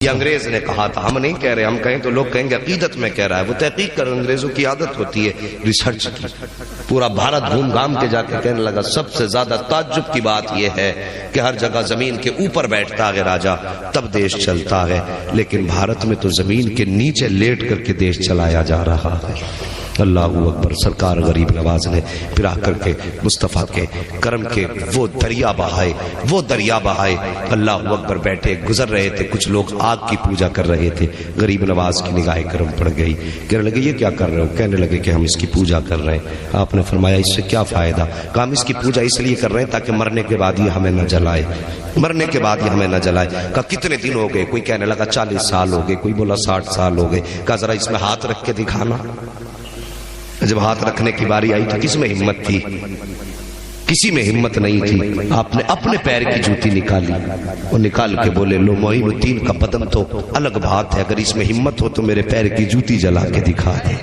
یہ انگریز نے کہا تھا، ہم نہیں کہہ رہے، ہم کہیں تو لوگ کہیں گے عقیدت میں کہہ رہا ہے، وہ تحقیق کر، انگریزوں کی عادت ہوتی ہے ریسرچ کی۔ پورا بھارت گھوم گھام کے جا کے کہنے لگا سب سے زیادہ تعجب کی بات یہ ہے کہ ہر جگہ زمین کے اوپر بیٹھتا ہے راجا تب دیش چلتا ہے، لیکن بھارت میں تو زمین کے نیچے لیٹ کر کے دیش چلایا جا رہا ہے۔ اللہ اکبر۔ سرکار غریب نواز نے پھرا کر کے مصطفیٰ کے کرم کے وہ دریا بہائے، اللہ اکبر۔ بیٹھے گزر رہے تھے کچھ لوگ، آگ کی پوجا کر رہے تھے، غریب نواز کی نگاہ کرم پڑ گئی، کہنے لگے یہ کیا کر رہے ہو؟ کہنے لگے کہ ہم اس کی پوجا کر رہے ہیں۔ آپ نے فرمایا اس سے کیا فائدہ؟ کہا ہم اس کی پوجا اس لیے کر رہے ہیں تاکہ مرنے کے بعد یہ ہمیں نہ جلائے، مرنے کے بعد یہ ہمیں نہ جلائے۔ کہا کتنے دن ہو گئے؟ کوئی کہنے لگا 40 سال ہو گئے، کوئی بولا 60 سال ہو گئے۔ کہا ذرا اس میں ہاتھ رکھ کے دکھانا۔ جب ہاتھ رکھنے کی باری آئی تو کس میں ہمت تھی؟ کسی میں ہمت نہیں تھی۔ آپ نے اپنے پیر کی جوتی نکالی اور نکال کے بولے لو معین الدین کا بدن تو الگ بات ہے، اگر اس میں ہمت ہو تو میرے پیر کی جوتی جلا کے دکھا دے،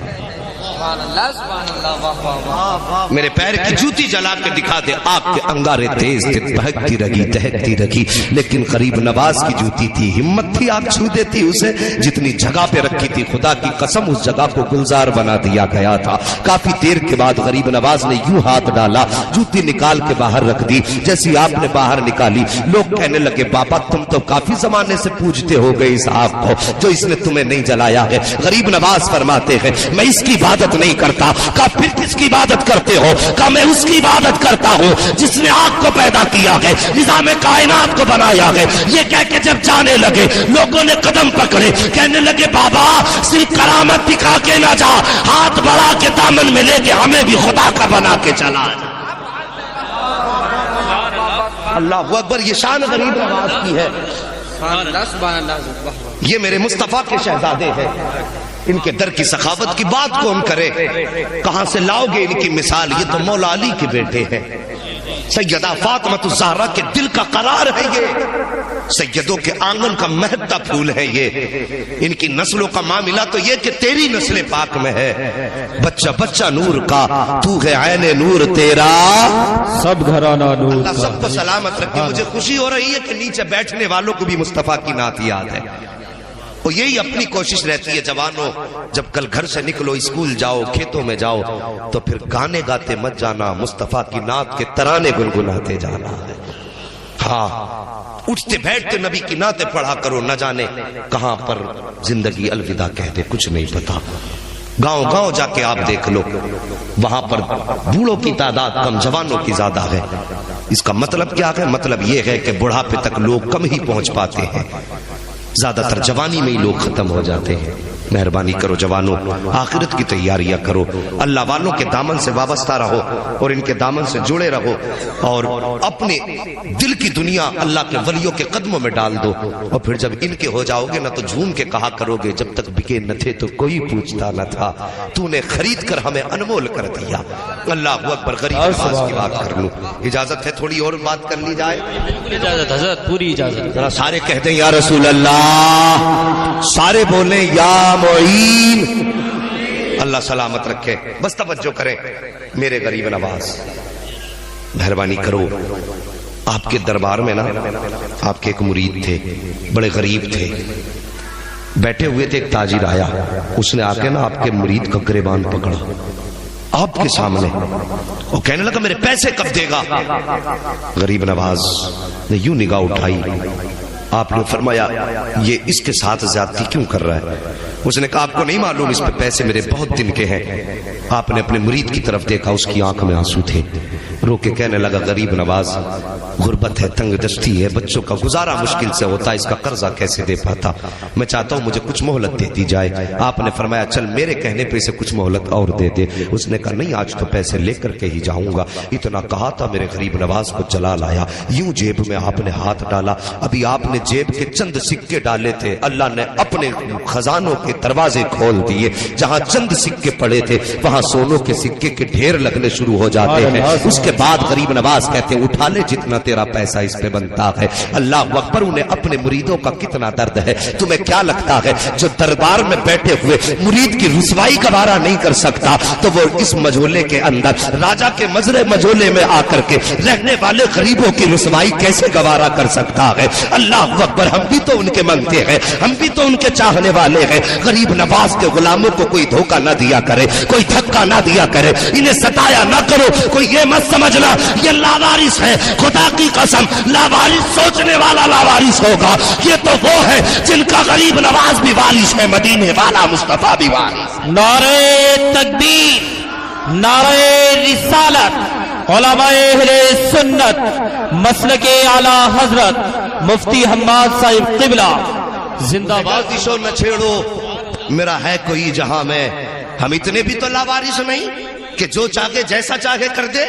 میرے پیر کی جوتی جلا کے دکھا دے۔ آپ کے انگارے تیز تھے، بہکتی رہی دہکتی رہی، لیکن غریب نواز کی جوتی تھی، ہمت تھی، آپ چھو دیتی اسے۔ جتنی جگہ پہ رکھی تھی خدا کی قسم اس جگہ کو گلزار بنا دیا گیا تھا۔ کافی دیر کے بعد غریب نواز نے یوں ہاتھ ڈالا، جوتی نکال کے باہر رکھ دی۔ جیسی آپ نے باہر نکالی لوگ کہنے لگے بابا تم تو کافی زمانے سے پوجتے ہو گئے اس آگ کو جو اس نے تمہیں نہیں جلایا ہے۔ غریب نواز فرماتے ہیں میں اس کی عبادت نہیں کرتا۔ کہا پھر کس کی عبادت کرتے ہو؟ کہا میں اس کی عبادت کرتا ہوں جس نے آگ کو پیدا کیا ہے، نظام کائنات کو بنایا ہے۔ یہ کہہ کے جب جانے لگے لوگوں نے قدم پکڑے، کہنے لگے بابا صرف کرامت دکھا کے نہ جا، ہاتھ بڑھا کے دامن میں لے کے ہمیں بھی خدا کا بنا کے چلا۔ اللہ اکبر۔ یہ شان غریب نواز کی ہے، یہ میرے مصطفیٰ کے شہزادے ہیں، ان کے در کی سخاوت کی بات کون کرے؟ کہاں سے لاؤ گے ان کی مثال؟ یہ تو مولا علی کے بیٹے ہیں، سیدہ فاطمۃ الزہرا کے دل کا قرار ہے، یہ سیدوں کے آنگن کا مہکتا پھول ہے، یہ ان کی نسلوں کا معاملہ تو یہ کہ تیری نسل پاک میں ہے۔ بچہ بچہ نور کا، تو ہے عین نور تیرا، سب گھرانہ نور۔ اللہ سب کو سلامت رکھے۔ مجھے خوشی ہو رہی ہے کہ نیچے بیٹھنے والوں کو بھی مصطفیٰ کی نعت یاد ہے، اور یہی اپنی کوشش رہتی ہے جوانوں، جب کل گھر سے نکلو، اسکول جاؤ، کھیتوں میں جاؤ، تو پھر گانے گاتے مت جانا، مصطفیٰ کی نعت کے ترانے گنگناتے جانا ہے۔ ہاں اٹھتے بیٹھتے نبی کی نعتیں پڑھا کرو، نہ جانے کہاں پر زندگی الوداع کہہ دے، کچھ نہیں پتا۔ گاؤں گاؤں جا کے آپ دیکھ لو، وہاں پر بوڑھوں کی تعداد کم، جوانوں کی زیادہ ہے۔ اس کا مطلب کیا ہے؟ مطلب یہ ہے کہ بڑھاپے تک لوگ کم ہی پہنچ پاتے ہیں، زیادہ تر جوانی میں ہی لوگ ختم ہو جاتے ہیں۔ مہربانی کرو جوانوں، آخرت کی تیاریاں کرو، اللہ والوں کے دامن سے وابستہ رہو اور ان کے دامن سے جڑے رہو، اور اپنے دل کی دنیا اللہ کے ولیوں کے قدموں میں ڈال دو، اور پھر جب ان کے ہو جاؤ گے نہ تو جھوم کے کہا کرو گے جب تک بکے نہ تھے تو کوئی پوچھتا نہ تھا، تو نے خرید کر ہمیں انمول کر دیا۔ اللہ اکبر۔ غریب نواز کی بات کر لوں، اجازت ہے تھوڑی اور بات کر لی جائے؟ اجازت حضرت، پوری اجازت۔ ذرا سارے کہہ دیں یا رسول اللہ، سارے بولیں یا معین۔ اللہ سلامت رکھے۔ بس توجہ کریں میرے غریب نواز، مہربانی کرو۔ آپ کے دربار میں نا آپ کے ایک مرید تھے، بڑے غریب تھے، بیٹھے ہوئے تھے، ایک تاجر آیا، اس نے آ کے نا آپ کے مرید کا گریبان پکڑا آپ کے سامنے، وہ کہنے لگا میرے پیسے کب دے گا؟ غریب نواز نے یوں نگاہ اٹھائی، آپ نے فرمایا یہ اس کے ساتھ زیادتی کیوں کر رہا ہے؟ اس نے کہا آپ کو نہیں معلوم اس پہ پیسے میرے بہت دن کے ہیں۔ آپ نے اپنے مرید کی طرف دیکھا، اس کی آنکھ میں آنسو تھے، رو کے کہنے لگا غریب نواز غربت ہے، تنگ دستی ہے، بچوں کا گزارا مشکل سے ہوتا ہے، اس کا قرضہ کیسے دے پاتا، میں چاہتا ہوں مجھے کچھ مہلت دے دی جائے۔ آپ نے فرمایا چل میرے کہنے پہ اسے کچھ مہلت اور دے دے۔ اس نے کہا نہیں آج تو پیسے لے کر کے ہی جاؤں گا۔ اتنا کہا تھا میرے غریب نواز کو چلا لایا، یوں جیب میں آپ نے ہاتھ ڈالا، ابھی آپ نے جیب کے چند سکے ڈالے تھے، اللہ نے اپنے خزانوں کے دروازے کھول دیے، جہاں چند سکے پڑے تھے وہاں سونوں کے سکے کے ڈھیر لگنے شروع ہو جاتے ہیں۔ اس کے بعد غریب نواز کہتے ہیں اٹھا لے جتنا تیرا پیسہ اس پہ بنتا ہے۔ اللہ اکبر، انہیں اپنے مریدوں کا کتنا درد ہے۔ تمہیں کیا لگتا ہے جو دربار میں بیٹھے ہوئے مرید کی رسوائی گوارا نہیں کر سکتا تو وہ اس مجولے کے اندر راجا کے مزرے مجولے میں آ کر کے رہنے والے غریبوں کی رسوائی کیسے گوارا کر سکتا ہے؟ اللہ اکبر، ہم بھی تو ان کے منگتے ہیں، ہم بھی تو ان کے چاہنے والے ہیں۔ غریب نواز کے غلاموں کو کوئی دھوکہ نہ دیا کرے، کوئی دھکا نہ دیا کرے، انہیں ستایا نہ کرو۔ کوئی یہ مت سمجھنا یہ لاوارث ہے، خدا کی قسم لاوارث سوچنے والا لاوارث ہوگا۔ یہ تو وہ ہے جن کا غریب نواز بھی وارث ہے، مدینے والا مصطفیٰ بھی وارث۔ نعرہ تکبیر، نعرہ رسالت، علماء اہل سنت، مسلک اعلی حضرت مفتی حماد صاحب قبلہ زندہ باد۔ بازشوں نہ چھیڑو میرا ہے کوئی جہاں میں، ہم اتنے بھی تو لاوارث نہیں کہ جو چاہے جیسا چاہے کر دے،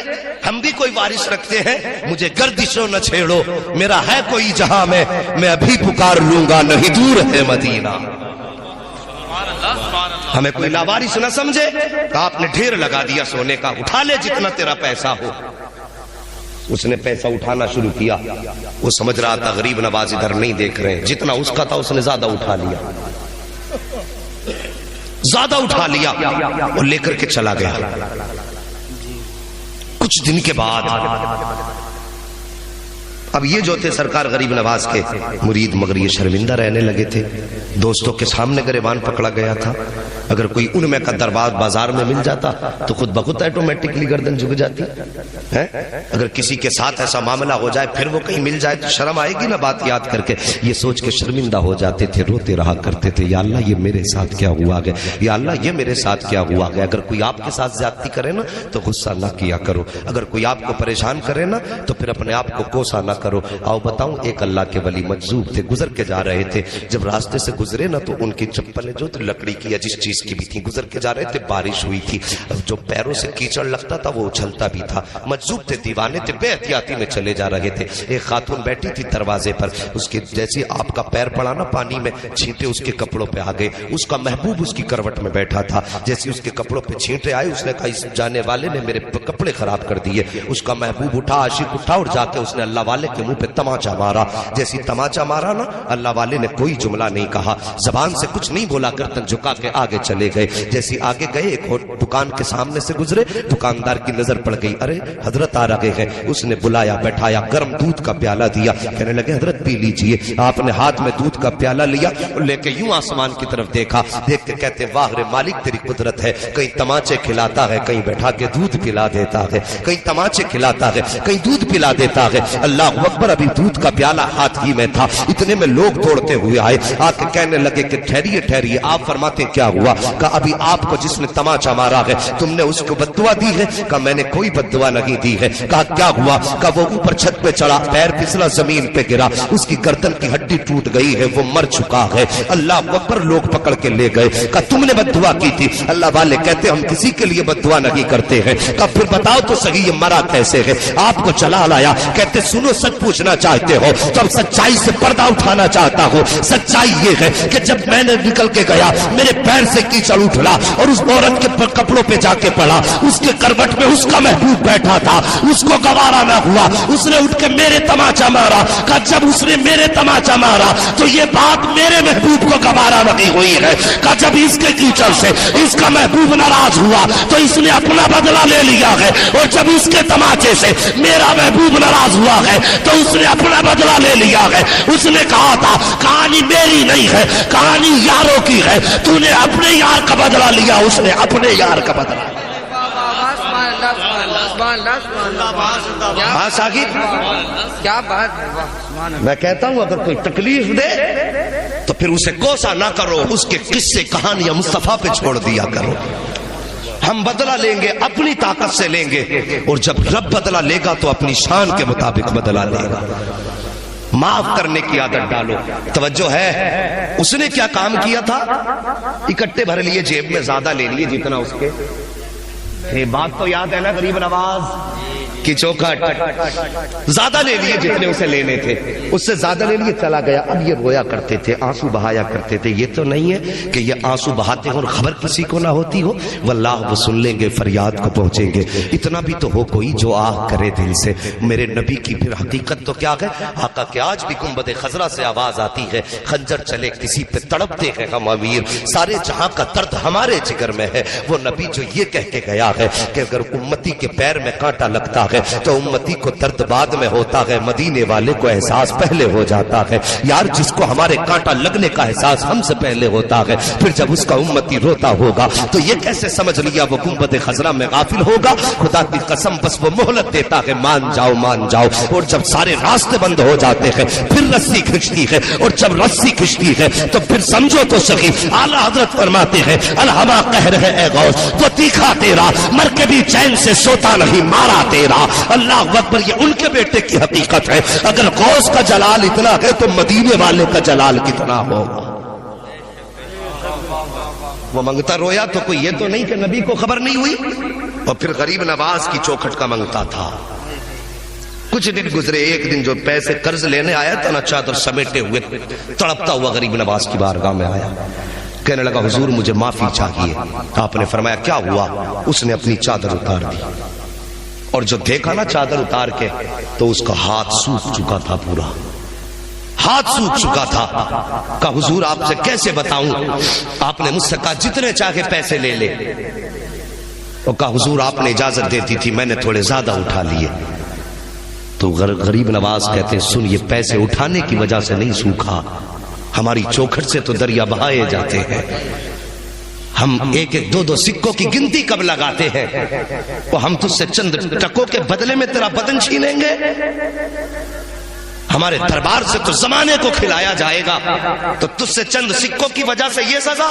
ہم بھی کوئی وارث رکھتے ہیں۔ مجھے گردشوں نہ چھیڑو میرا ہے کوئی جہاں میں ابھی پکار لوں گا، نہیں دور ہے مدینہ۔ ہمیں کوئی لاوارث نہ سمجھے کہ آپ نے ڈھیر لگا دیا سونے کا، اٹھا لے جتنا تیرا پیسہ ہو۔ اس نے پیسہ اٹھانا شروع کیا، وہ سمجھ رہا تھا غریب نواز ادھر نہیں دیکھ رہے ہیں، جتنا اس کا تھا اس نے زیادہ اٹھا لیا، زیادہ اٹھا لیا اور لے کر کے چلا گیا۔ کچھ دن کے بعد اب یہ جو تھے سرکار غریب نواز کے مرید، مگر یہ شرمندہ رہنے لگے تھے۔ دوستوں کے سامنے گریبان پکڑا گیا تھا، اگر کوئی ان میں کا دربار بازار میں مل جاتا تو خود بخود آٹومیٹکلی گردن جھک جاتی ہے۔ اگر کسی کے ساتھ ایسا معاملہ ہو جائے پھر وہ کہیں مل جائے تو شرم آئے گی نا بات یاد کر کے۔ یہ سوچ کے شرمندہ ہو جاتے تھے، روتے رہا کرتے تھے، یا اللہ یہ میرے ساتھ کیا ہوا گیا، یا اللہ یہ میرے ساتھ کیا ہوا گیا۔ اگر کوئی آپ کے ساتھ زیادتی کرے نا تو غصہ نہ کیا کرو، اگر کوئی آپ کو پریشان کرے نا تو پھر اپنے آپ کو کوسا نہ کرو۔ آؤ بتاؤں، ایک اللہ کے ولی مجذوب تھے، گزر کے جا رہے تھے، جب راستے سے گزرے نا تو ان کی چپلیں جو لکڑی کی یا جس چیز کی بھی تھی، گزر کے جا رہے تھے، بارش ہوئی تھی، جو پیروں سے کیچڑ لگتا تھا وہ اچھلتا بھی تھا۔ مجذوب تھے، دیوانے تھے، بے احتیاطی میں چلے جا رہے تھے۔ ایک خاتون بیٹھی تھی دروازے پر، اس کے جیسے آپ کا پیر پڑا نا پانی میں، چھینٹے اس کے کپڑوں پہ آ گئے۔ اس کا محبوب اس کی کروٹ میں بیٹھا تھا، جیسے اس کے کپڑوں پہ چھینٹے آئے اس نے کہا اس جانے والے نے میرے کپڑے خراب کر دیے۔ اس کا محبوب اٹھا، عاشق اٹھا اور جا کے اس نے اللہ والے کے منہ پہ تماچا مارا۔ جیسی تماچا مارا نا، اللہ والے نے کوئی جملہ نہیں کہا، زبان سے کچھ نہیں بولا، گردن جھکا کے آگے چلے گئے۔ جیسی آگے گئے ایک دکان کے سامنے سے گزرے، دکاندار کی نظر پڑ گئی، ارے حضرت آ رہے ہیں۔ اس نے بلایا، بیٹھایا، گرم دودھ کا پیالہ دیا، کہنے لگے حضرت پی لیجئے۔ آپ نے ہاتھ میں دودھ کا پیالہ لیا اور لے کے یوں آسمان کی طرف دیکھا، دیکھ کے کہتے واہ رے مالک تیری قدرت ہے، کہیں تماچے کھلاتا ہے، کہیں بیٹھا کے دودھ پلا دیتا ہے، کہیں تماچے کھلاتا ہے، کہیں دودھ پلا دیتا ہے۔ اللہ اکبر، ابھی دودھ کا پیالہ ہاتھ ہی میں تھا، اتنے میں لوگ دوڑتے ہوئے آئے، آ کے کہنے لگے کہ ٹھہریے ٹھہریے، آپ فرماتے کیا ہوا؟ کہا ابھی آپ کو جس نے تماچا مارا ہے تم نے اس کو بد دعا دی ہے؟ کہا میں نے کوئی بد دعا نہیں دی ہے۔ کہا کیا ہوا؟ کہا وہ اوپر چھت پہ چڑھا، پیر پھسلا، زمین پہ گرا، اس کی گردن کی ہڈی ٹوٹ گئی ہے، وہ مر چکا ہے۔ اللہ اکبر، لوگ پکڑ کے لے گئے۔ کہا تم نے بد دعا کی تھی؟ اللہ والے کہتے ہم کسی کے لیے بد دعا نہیں کرتے ہیں۔ کہا پھر بتاؤ تو صحیح یہ مرا کیسے ہے؟ آپ کو چلا لایا، کہتے سنو سچ پوچھنا چاہتے ہو تو اب سچائی سے پردہ اٹھانا چاہتا ہوں۔ سچائی یہ ہے کہ جب میں نے نکل کے گیا میرے پیر سے کیچڑ اٹھلا اور اس عورت کے کپڑوں پہ جا کے پڑا، اس کے کروٹ میں اس کا محبوب بیٹھا تھا، اس کو گوارا نہ ہوا، اس نے اٹھ کے میرے تماچا مارا۔ کہ جب اس نے میرے تماچا مارا تو یہ بات میرے محبوب کو گوارا نہیں ہوئی ہے۔ کہ جب اس کے کیچڑ سے اس کا محبوب ناراض ہوا تو اس نے اپنا بدلہ لے لیا ہے، اور جب اس کے تماچے سے میرا محبوب ناراض ہوا ہے تو اس نے اپنا بدلہ لے لیا ہے۔ اس نے کہا تھا کہانی میری نہیں ہے، کہانی یاروں کی ہے، تو نے اپنے یار کا بدلہ لیا، اس نے اپنے یار کا بدلہ لیا۔ ہاں ساکت، کیا بات ہے؟ میں کہتا ہوں اگر کوئی تکلیف دے تو پھر اسے کوسا نہ کرو، اس کے قصے کہانیاں مصطفیٰ پہ چھوڑ دیا کرو۔ ہم بدلہ لیں گے اپنی طاقت سے لیں گے، اور جب رب بدلہ لے گا تو اپنی شان کے مطابق بدلہ لے گا۔ معاف کرنے کی عادت ڈالو۔ توجہ ہے، اس نے کیا کام کیا تھا؟ اکٹھے بھر لیے، جیب میں زیادہ لے لیے جتنا اس کے۔ یہ بات تو یاد ہے نا غریب نواز؟ کی چوکھٹ زیادہ لے لیے جتنے اسے لینے تھے، اس سے زیادہ لے لیے، چلا گیا۔ اب یہ رویا کرتے تھے، آنسو بہایا کرتے تھے۔ یہ تو نہیں ہے کہ یہ آنسو بہاتے ہیں اور خبر کسی کو نہ ہوتی ہو، واللہ وہ سن لیں گے، فریاد کو پہنچیں گے۔ اتنا بھی تو ہو کوئی جو آہ کرے دل سے۔ میرے نبی کی پھر حقیقت تو کیا ہے؟ آقا کہ آج بھی گنبد خضرا سے آواز آتی ہے، خنجر چلے کسی پہ تڑپتے ہیں ہم امیر، سارے جہاں کا درد ہمارے جگر میں ہے۔ وہ نبی جو یہ کہہ کے گیا ہے کہ اگر امتی کے پیر میں کانٹا لگتا ہے تو امتی کو درد بعد میں ہوتا ہے، مدینے والے کو احساس پہلے ہو جاتا ہے۔ یار جس کو ہمارے کانٹا لگنے کا احساس ہم سے پہلے ہوتا ہے، پھر جب اس کا امتی روتا ہوگا تو یہ کیسے سمجھ لیا وہ گنبد خضرا میں غافل ہوگا؟ خدا کی قسم بس وہ مہلت دیتا ہے، مان جاؤ مان جاؤ، اور جب سارے راستے بند ہو جاتے ہیں پھر رسی کھنچتی ہے، اور جب رسی کھنچتی ہے تو پھر سمجھو تو صحیح، اعلیٰ حضرت فرماتے ہیں الہما قہر ہے اے غوث، وہ تیکھا تیرا، مر کے بھی چین سے سوتا نہیں مارا تیرا۔ اللہ اکبر، یہ ان کے بیٹے کی حقیقت ہے۔ اگر غوث کا جلال اتنا ہے تو مدینے والے کا جلال کتنا ہوگا۔ وہ منگتا رویا تو کوئی یہ تو نہیں کہ نبی کو خبر نہیں ہوئی، اور پھر غریب نواز کی چوکھٹ کا منگتا تھا۔ کچھ دن گزرے، ایک دن جو پیسے قرض لینے آیا تھا نا، چادر سمیٹے ہوئے تڑپتا ہوا غریب نواز کی بارگاہ میں آیا، کہنے لگا حضور مجھے معافی چاہیے۔ آپ نے فرمایا کیا ہوا؟ اس نے اپنی چادر اتار دی، اور جو دیکھا نا چادر اتار کے تو اس کا ہاتھ سوکھ چکا تھا، پورا ہاتھ سوکھ چکا تھا۔ کہا حضور آپ سے کیسے بتاؤں؟ آپ نے مجھ سے کہا جتنے چاہے پیسے لے لے، اور کہا حضور آپ نے اجازت دیتی تھی، میں نے تھوڑے زیادہ اٹھا لیے۔ تو غریب نواز کہتے ہیں سن، یہ پیسے اٹھانے کی وجہ سے نہیں سوکھا، ہماری چوکھٹ سے تو دریا بہائے جاتے ہیں۔ ہم ایک ایک دو دو سکوں کی گنتی کب لگاتے ہیں، وہ ہم تجھ سے چند ٹکوں کے بدلے میں تیرا بدن چھینیں گے؟ ہمارے دربار سے تو زمانے کو کھلایا جائے گا، تو تجھ سے چند سکوں کی وجہ سے یہ سزا؟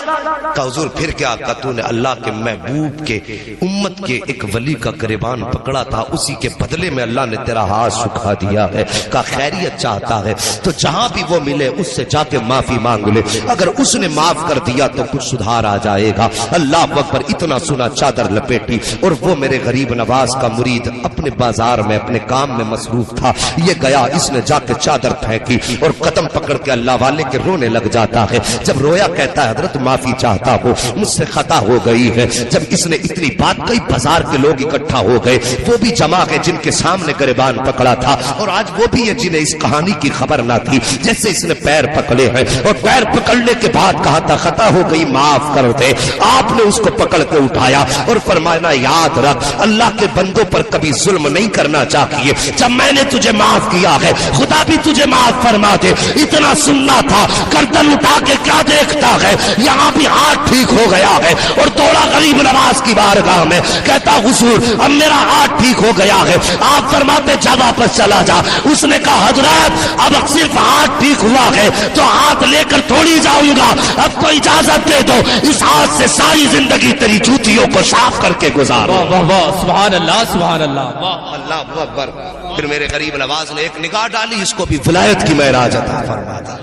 کہ حضور پھر کیا؟ کہ تو نے اللہ کے محبوب کے امت کے ایک ولی کا گریبان پکڑا تھا، اسی کے بدلے میں اللہ نے تیرا ہاتھ سکھا دیا ہے۔ کہ خیریت چاہتا ہے تو جہاں بھی وہ ملے اس سے جا کے معافی مانگ لے، اگر اس نے معاف کر دیا تو کچھ سدھار آ جائے گا۔ اللہ اکبر، اتنا سنا چادر لپیٹی، اور وہ میرے غریب نواز کا مرید اپنے بازار میں اپنے کام میں مصروف تھا، یہ گیا، اس نے جا چادر پھینکی اور قدم پکڑ کے اللہ والے کے رونے لگ جاتا ہے۔ جب رویا کہتا ہے حضرت معافی چاہتا ہوں، مجھ سے خطا ہو گئی ہے۔ جب اس نے اتنی بات کئی، بازار کے لوگ اکٹھا ہو گئے، وہ بھی جمع ہے جن کے سامنے گریبان پکڑا تھا، اور آج وہ بھی ہے جنہیں اس کہانی کی خبر نہ تھی۔ جیسے اس نے پیر پکڑے ہیں، اور پیر پکڑنے کے بعد کہا تھا خطا ہو گئی معاف کر دے، آپ نے اس کو پکڑ کے اٹھایا اور فرمایا یاد رکھ اللہ کے بندوں پر کبھی ظلم نہیں کرنا چاہیے، جب میں نے تجھے معاف کیا ہے خدا بھی تجھے معاف فرما دے۔ اتنا سننا تھا، گردن اٹھا کے کیا دیکھتا ہے؟ یہاں بھی ہاتھ ٹھیک ہو گیا ہے، اور دوڑا غریب نواز کی بارگاہ میں، کہتا حضور اب میرا ہاتھ ٹھیک ہو گیا ہے۔ آپ فرماتے جا واپس چلا جا۔ اس نے کہا حضرت اب صرف ہاتھ ٹھیک ہوا ہے تو ہاتھ لے کر تھوڑی جاؤں گا، اب تو اجازت دے دو، اس ہاتھ سے ساری زندگی تیری جوتیوں کو صاف کر کے گزارو۔ واہ واہ واہ، سبحان اللہ سبحان اللہ، واہ اللہ اکبر۔ پھر میرے غریب نواز نے ایک نگاہ ڈالی، اس کو بھی ولایت کی معراج عطا فرما دی۔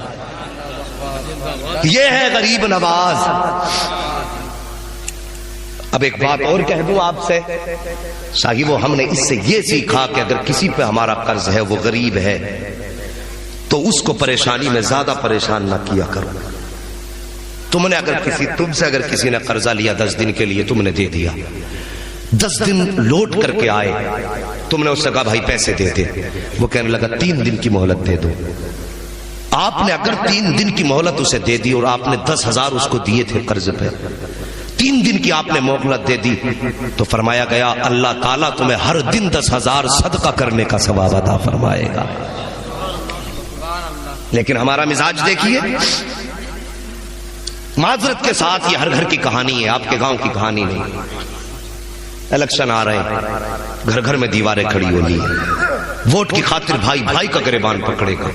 یہ ہے غریب نواز۔ اب ایک بات اور کہہ دوں آپ سے صاحبو، ہم نے اس سے یہ سیکھا کہ اگر کسی پہ ہمارا قرض ہے، وہ غریب ہے، تو اس کو پریشانی میں زیادہ پریشان نہ کیا کرو۔ تم سے اگر کسی نے قرضہ لیا 10 دن کے لیے، تم نے دے دیا، 10 دن لوٹ کر کے آئے، تم نے اس سے کہا بھائی پیسے دے دے، وہ کہنے لگا 3 دن کی مہلت دے دو۔ آپ نے اگر 3 دن کی مہلت اسے دے دی، اور آپ نے 10,000 اس کو دیے تھے قرض پہ، 3 دن کی آپ نے مہلت دے دی، تو فرمایا گیا اللہ تعالیٰ تمہیں ہر دن 10,000 صدقہ کرنے کا ثواب عطا فرمائے گا۔ لیکن ہمارا مزاج دیکھیے، معذرت کے ساتھ یہ ہر گھر کی کہانی ہے، آپ کے گاؤں کی کہانی نہیں۔ الیکشن آ رہے ہیں، گھر گھر میں دیواریں کھڑی ہونی ہیں، ووٹ کی خاطر بھائی بھائی کا گریبان پکڑے گا،